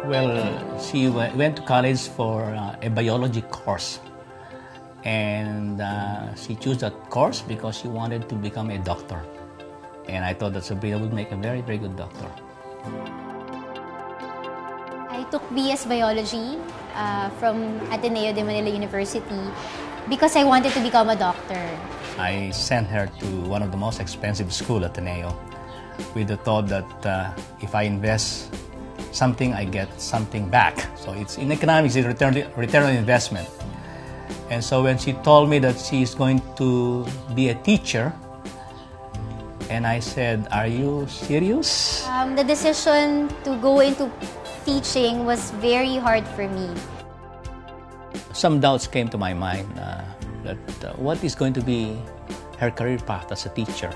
Well, she went to college for a biology course, and she chose that course because she wanted to become a doctor. And I thought that Sabrina would make a very, very good doctor. I took BS Biology from Ateneo de Manila University because I wanted to become a doctor. I sent her to one of the most expensive schools, Ateneo, with the thought that if I invest something, I get something back. So it's in economics, it's return on investment. And so when she told me that she's going to be a teacher, and I said, "Are you serious?" The decision to go into teaching was very hard for me. Some doubts came to my mind that what is going to be her career path as a teacher.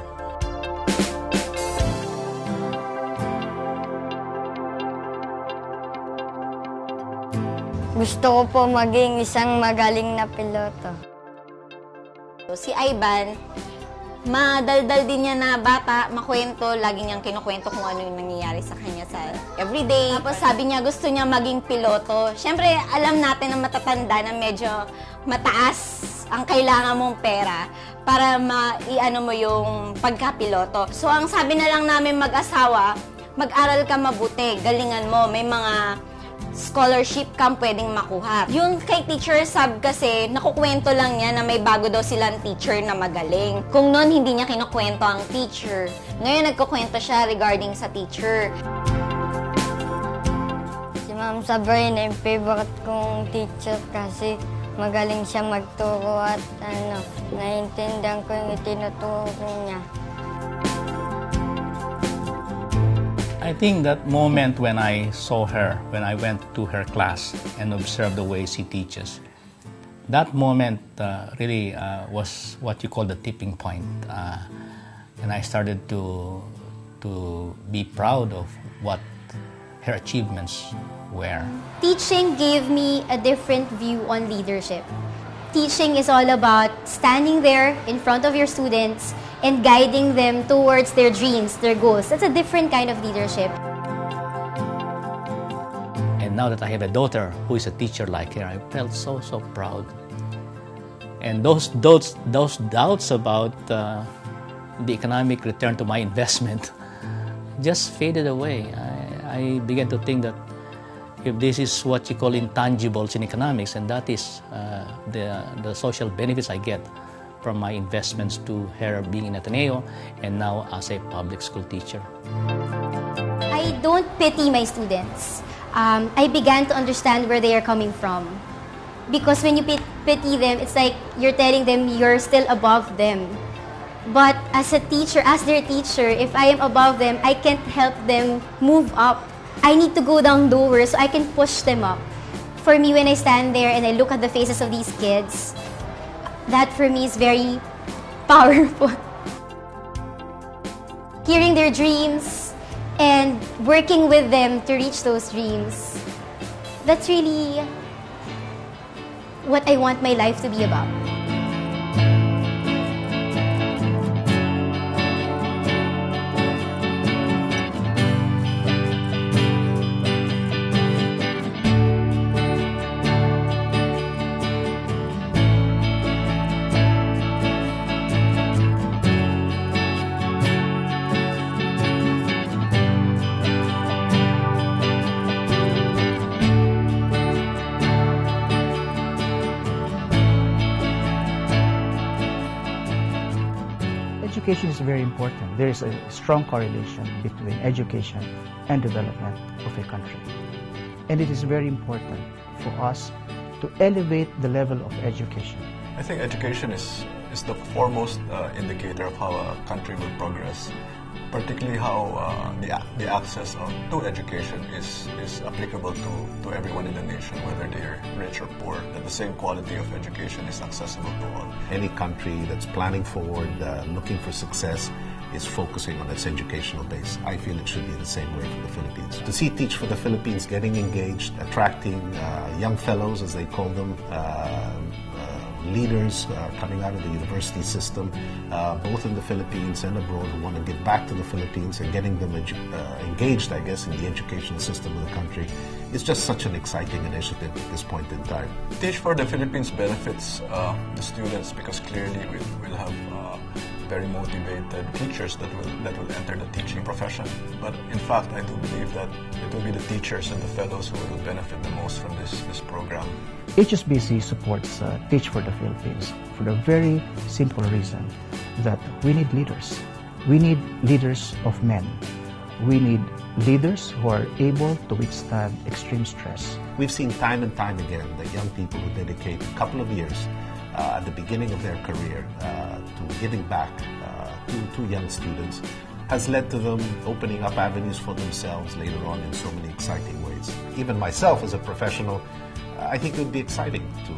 Gusto ko po maging isang magaling na piloto. Si Ivan, madaldal din niya na bata, makwento, lagi niyang kinukwento kung ano yung nangyayari sa kanya sa everyday. Tapos sabi niya gusto niya maging piloto. Siyempre, alam natin na matatanda na medyo mataas ang kailangan mong pera para maiano mo yung pagkapiloto. So, ang sabi na lang namin mag-asawa, mag-aral ka mabuti, galingan mo, may mga scholarship kang pwedeng makuha. Yung kay Teacher Sab kasi, nakukwento lang niya na may bago daw silang teacher na magaling. Kung noon hindi niya kinukwento ang teacher, ngayon nagkukwento siya regarding sa teacher. Si Ma'am Sabrina yung favorite kong teacher kasi magaling siya magturo at naiintindihan ko yung itinuturo niya. I think that moment when I saw her, when I went to her class and observed the way she teaches, that moment really was what you call the tipping point. And I started to be proud of what her achievements were. Teaching gave me a different view on leadership. Teaching is all about standing there in front of your students and guiding them towards their dreams, their goals. That's a different kind of leadership. And now that I have a daughter who is a teacher like her, I felt so proud. And those doubts about the economic return to my investment just faded away. I began to think that if this is what you call intangibles in economics, and that is the social benefits I get from my investments to her being in Ateneo and now as a public school teacher. I don't pity my students. I began to understand where they are coming from. Because when you pity them, it's like you're telling them you're still above them. But as a teacher, as their teacher, if I am above them, I can't help them move up. I need to go down lower so I can push them up. For me, when I stand there and I look at the faces of these kids, that for me is very powerful. Hearing their dreams and working with them to reach those dreams, that's really what I want my life to be about. Education is very important. There is a strong correlation between education and development of a country. And it is very important for us to elevate the level of education. I think education is the foremost indicator of how a country will progress, particularly how the access to education is applicable to everyone in the nation, whether they're rich or poor, that the same quality of education is accessible to all. Any country that's planning forward, looking for success, is focusing on its educational base. I feel it should be the same way for the Philippines. To see Teach for the Philippines getting engaged, attracting young fellows, as they call them, leaders coming out of the university system, both in the Philippines and abroad, who want to give back to the Philippines and getting them engaged, I guess, in the educational system of the country, is just such an exciting initiative at this point in time. Teach for the Philippines benefits the students because clearly we'll have very motivated teachers that will enter the teaching profession. But in fact, I do believe that it will be the teachers and the fellows who will benefit the most from this program. HSBC supports Teach for the Philippines for the very simple reason that we need leaders. We need leaders of men. We need leaders who are able to withstand extreme stress. We've seen time and time again that young people who dedicate a couple of years at the beginning of their career to giving back to young students has led to them opening up avenues for themselves later on in so many exciting ways. Even myself as a professional, I think it would be exciting to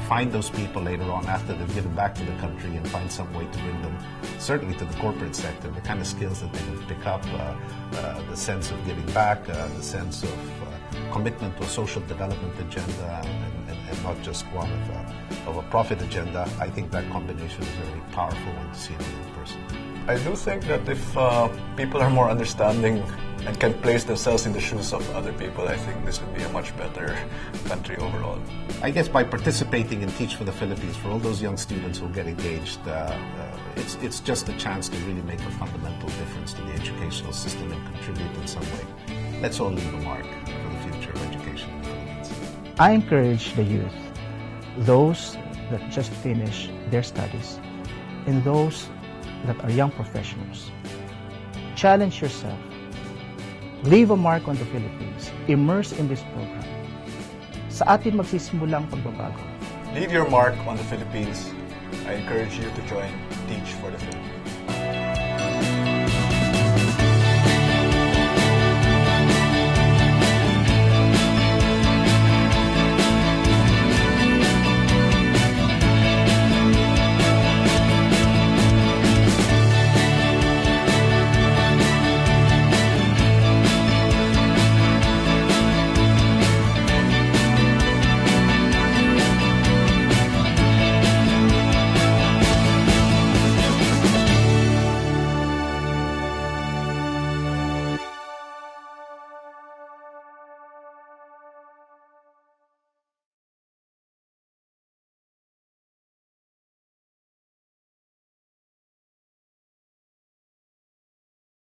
find those people later on after they've given back to the country and find some way to bring them, certainly to the corporate sector, the kind of skills that they would pick up, the sense of giving back, the sense of commitment to a social development agenda and not just one of a profit agenda. I think that combination is very powerful when you see it in person. I do think that if people are more understanding and can place themselves in the shoes of other people, I think this would be a much better country overall. I guess by participating in Teach for the Philippines, for all those young students who get engaged, it's just a chance to really make a fundamental difference to the educational system and contribute in some way. Let's all leave a mark for the future of education in the Philippines. I encourage the youth, those that just finish their studies, and those that are young professionals. Challenge yourself. Leave a mark on the Philippines. Immerse in this program. Sa atin magsisimula ang pagbabago. Leave your mark on the Philippines. I encourage you to join Teach for the Philippines.